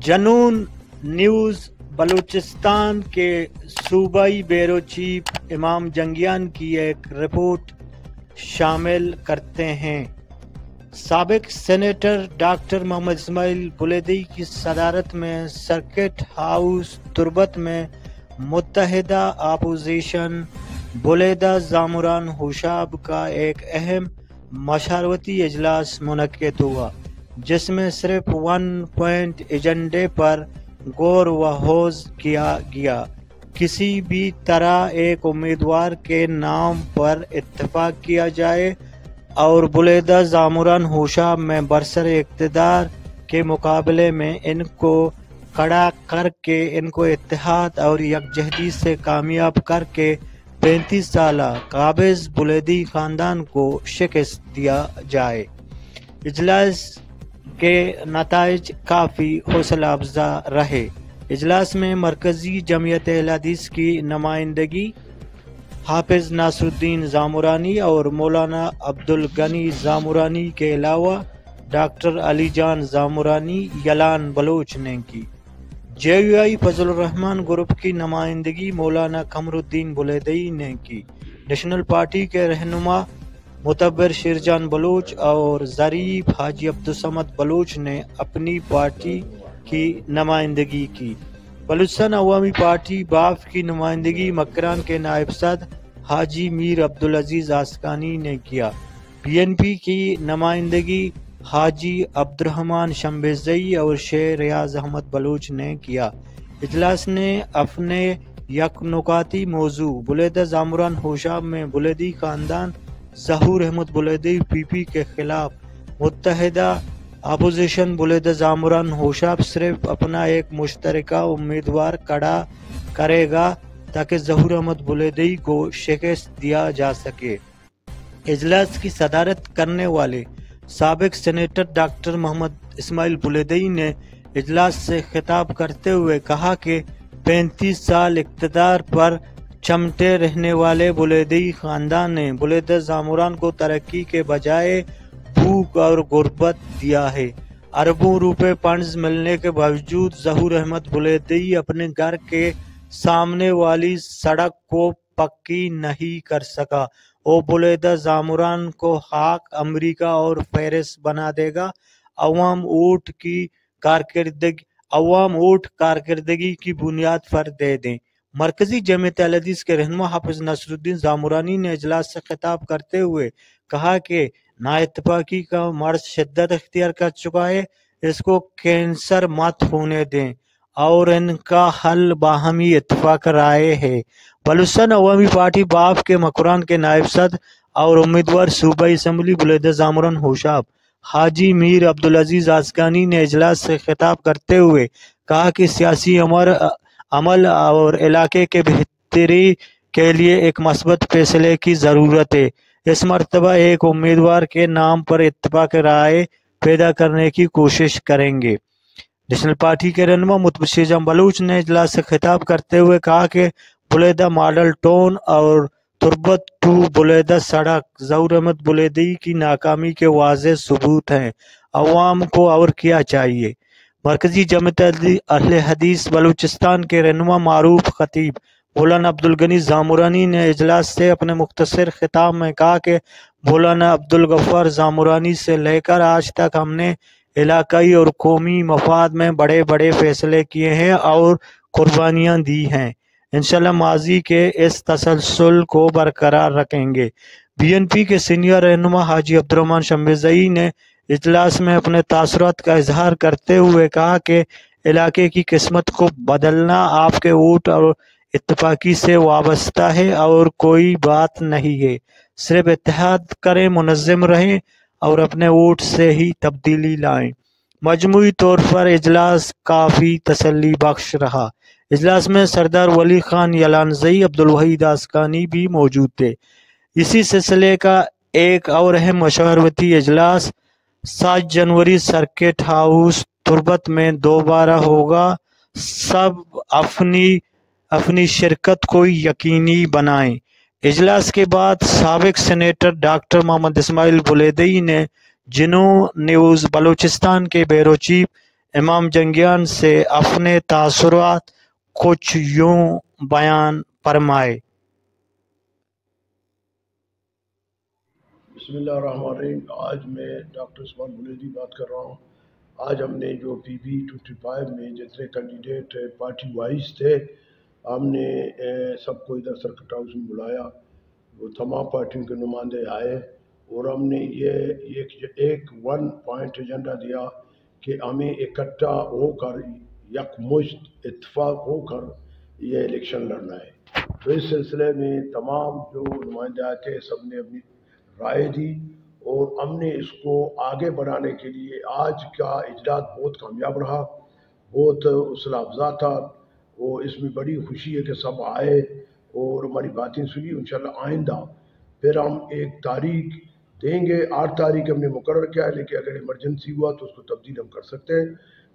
जनून news Balochistan के सूबाई bureau chief इमाम जंगियान की एक रिपोर्ट शामिल करते हैं। साबिक सेनेटर डॉक्टर मोहम्मद इस्माइल बुलेदी की सदारत में सर्किट हाउस तुर्बत में मुत्तहिदा अपोजिशन बुलेदा जामुरान हुशाब का एक अहम मशावरती इजलास मुनक्किद हुआ, जिसमें सिर्फ 1 पॉइंट एजेंडे पर गौर व होज किया गया। किसी भी तरह एक उम्मीदवार के नाम पर इत्तेफाक किया जाए और बुलेदा जामुरान हुशाब में बरसर इक़्तिदार के मुकाबले में इनको खड़ा करके इनको इत्तेहाद और यकजहती से कामयाब करके 35 साला काबिज बुलेदी ख़ानदान को शिकस्त दिया जाए। इजलास के नताइज काफ़ी हौसला अफजा रहे। इजलास में मरकज़ी जमीयत अहले हदीस की नुमाइंदगी हाफिज नासरुद्दीन जामुरानी और मौलाना अब्दुल गनी जामुरानी के अलावा डॉक्टर अली जान जामुरानी यलान बलोच ने की। JUI फजल रहमान ग्रुप की नुमाइंदगी मौलाना कमरुद्दीन बुलेदी ने की। नेशनल पार्टी के रहनुमा मुतब्बर शिरजान बलोच और ज़रीफ हाजी अब्दुस्समद बलोच ने अपनी पार्टी की नुमाइंदगी की। बलूचिस्तान अवामी पार्टी बाफ की नुमाइंदगी मकरान के नायब सदर हाजी मीर अब्दुल अजीज आस्कानी ने किया। PNP की नुमाइंदगी हाजी अब्दुर्रहमान शम्बेज़ई और शेर रियाज अहमद बलोच ने किया। इजलास ने अपने यकनुकाती मौजू बुलेदा जामुरान हुशाब में बुलेदी ख़ानदान ज़हूर अहमद बुलेदी PP के खिलाफ मुत्तहिदा अपोजिशन बुलेदा जामुरान हुशाब सिर्फ अपना एक मुश्तरका उम्मीदवार खड़ा करेगा ताकि ज़हूर अहमद बुलेदी को शिकस्त दिया जा सके। इजलास की सदारत करने वाले साबिक सेनेटर डॉक्टर मोहम्मद इस्माइल बुलेदी ने इजलास से खिताब करते हुए कहा कि 35 साल इक़्तिदार पर चमटे रहने वाले बुलेदी ख़ानदान ने बुलेदा जामुरान को तरक्की के बजाय भूख और गुर्बत दिया है। अरबों रुपए फंड्स मिलने के बावजूद ज़हूर अहमद बुलेदी अपने घर के सामने वाली सड़क को पक्की नहीं कर सका। वो बुलेदा जामुरान को हाक अमेरिका और पेरिस बना देगा। अवाम वोट कारकर्दगी की बुनियाद पर दे दें। मरकजी जमीयत अहले हदीस के रहनुमा हाफिज नासरुद्दीन जामुरानी ने इजलास से खिताब करते हुए कहा कि नाइत्तेफाकी का मर्ज शिद्दत इख्तियार कर चुका है, इसको कैंसर मत होने दें और इनका हल बाहमी इत्तेफाक राय है। बलूचिस्तान अवामी पार्टी बाफ के मकरान के नायब सदर और उम्मीदवार सूबाई असम्बली बुलेदा जामुरान हुशाब हाजी मीर अब्दुल अजीज आस्कानी ने इजलास से खिताब करते हुए कहा कि सियासी अमल और इलाके के बेहतरी के लिए एक मस्बत फैसले की ज़रूरत है। इस मरतबा एक उम्मीदवार के नाम पर इत्तेफाक राय पैदा करने की कोशिश करेंगे। नेशनल पार्टी के रहनुमा मुतब्बर शिरजान बलोच ने इजलास से खिताब करते हुए कहा कि बुलेदा मॉडल टाउन और तुर्बत 2 बुलेदा सड़क ज़हूर अहमद बुलेदी की नाकामी के वाज़ेह सबूत हैं। अवाम को और क्या चाहिए। मरकजी जमीयत अहले हदीस बलूचिस्तान के रहनुमा मारूफ खतीब मौलाना अब्दुल गनी जामुरानी ने इजलास से अपने मुख्तसर खिताब में कहा कि मौलाना अब्दुल गफ्फार जामुरानी से लेकर आज तक हमने इलाकाई और कौमी मफाद में बड़े बड़े फैसले किए हैं और कुर्बानियाँ दी हैं। इंशाल्लाह माजी के इस तसलसल को बरकरार रखेंगे। BNP के सीनियर रहनुमा हाजी अब्दुर्रहमान शम्बेज़ई ने इजलास में अपने तासुरात का इजहार करते हुए कहा कि इलाके की किस्मत को बदलना आपके वोट और इत्तेफाकी से वाबस्ता है और कोई बात नहीं है। सिर्फ इत्तेहाद करें, मुनज़्ज़म रहें और अपने वोट से ही तब्दीली लाएं। मजमूई तौर पर इजलास काफ़ी तसल्ली बख्श रहा। इजलास में सरदार वली खान यलानज़ई अब्दुल वहीद आस्कानी भी मौजूद थे। इसी सिलसिले का एक और अहम मशावरती इजलास 7 जनवरी सर्किट हाउस तुर्बत में दोबारा होगा। सब अपनी शिरकत को यकीनी बनाएं। इजलास के बाद साबिक सेनेटर डॉक्टर मोहम्मद इस्माइल बुलेदी ने जनून न्यूज़ बलूचिस्तान के ब्यूरो चीफ امام جنگیان سے اپنے تاثرات کچھ یوں بیان فرمائے۔ بسم اللہ الرحمن الرحیم۔ آج میں ڈاکٹر عثمان بلیدی بات کر رہا ہوں۔ آج ہم نے جو PB25 میں جتنے کینڈیڈیٹ پارٹی وائز تھے، ہم نے سب کو ادھر سرکٹ ہاؤس میں بلایا، وہ تمام پارٹیوں کے نمائندے آئے، اور ہم نے یہ ایک ون پوائنٹ ایجنڈا دیا کہ ہمیں اکٹھا ہو کر یکمشت اتفاق ہو کر یہ الیکشن لڑنا ہے۔ تو اس سلسلے میں تمام جو نمائندے آئے تھے سب نے اپنی رائے دی، اور ہم نے اس کو آگے بڑھانے کے لیے آج کا اجلاس بہت کامیاب رہا، بہت حوصلہ افزا تھا، وہ اس میں بڑی خوشی ہے کہ سب آئے اور ہماری باتیں سنی۔ انشاءاللہ آئندہ پھر ہم ایک تاریخ دیں گے، 8 تاریخ ہم نے مقرر کیا ہے، لیکن اگر ایمرجنسی ہوا تو اس کو تبدیل ہم کر سکتے ہیں،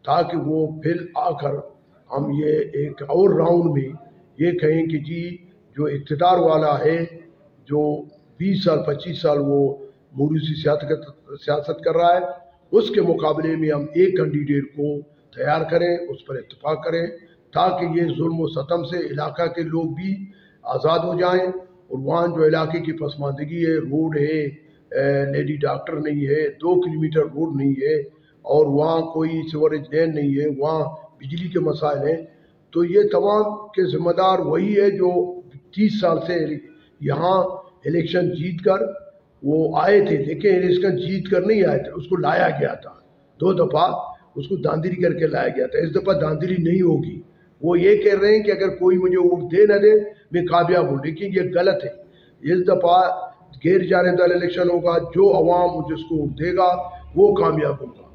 تاکہ وہ پھر آ کر ہم یہ ایک اور راؤنڈ میں یہ کہیں کہ جی جو اقتدار والا ہے، جو 20 سال 25 سال وہ موروثی سیاست کر رہا ہے، اس کے مقابلے میں ہم ایک کینڈیڈیٹ کو تیار کریں، اس پر اتفاق کریں، تاکہ یہ ظلم و ستم سے علاقہ کے لوگ بھی آزاد ہو جائیں، اور وہاں جو علاقے کی پسماندگی ہے، روڈ ہے، لیڈی ڈاکٹر نہیں ہے، 2 کلومیٹر روڈ نہیں ہے، اور وہاں کوئی سیوریج لین نہیں ہے، وہاں بجلی کے مسائل ہیں، تو یہ تمام کے ذمہ دار وہی ہے جو 30 سال سے یہاں الیکشن جیت کر وہ آئے تھے، لیکن الیکشن جیت کر نہیں آئے تھے، اس کو لایا گیا تھا 2 دفعہ، اس کو داندلی کر کے لایا گیا تھا۔ اس دفعہ داندلی نہیں ہوگی، وہ یہ کہہ رہے ہیں کہ اگر کوئی مجھے ووٹ دے نہ دے میں کامیاب ہوں، لیکن یہ غلط ہے۔ اس دفعہ غیر جانبدار الیکشن ہوگا، جو عوام مجھے اس کو ووٹ دے گا وہ کامیاب ہوگا۔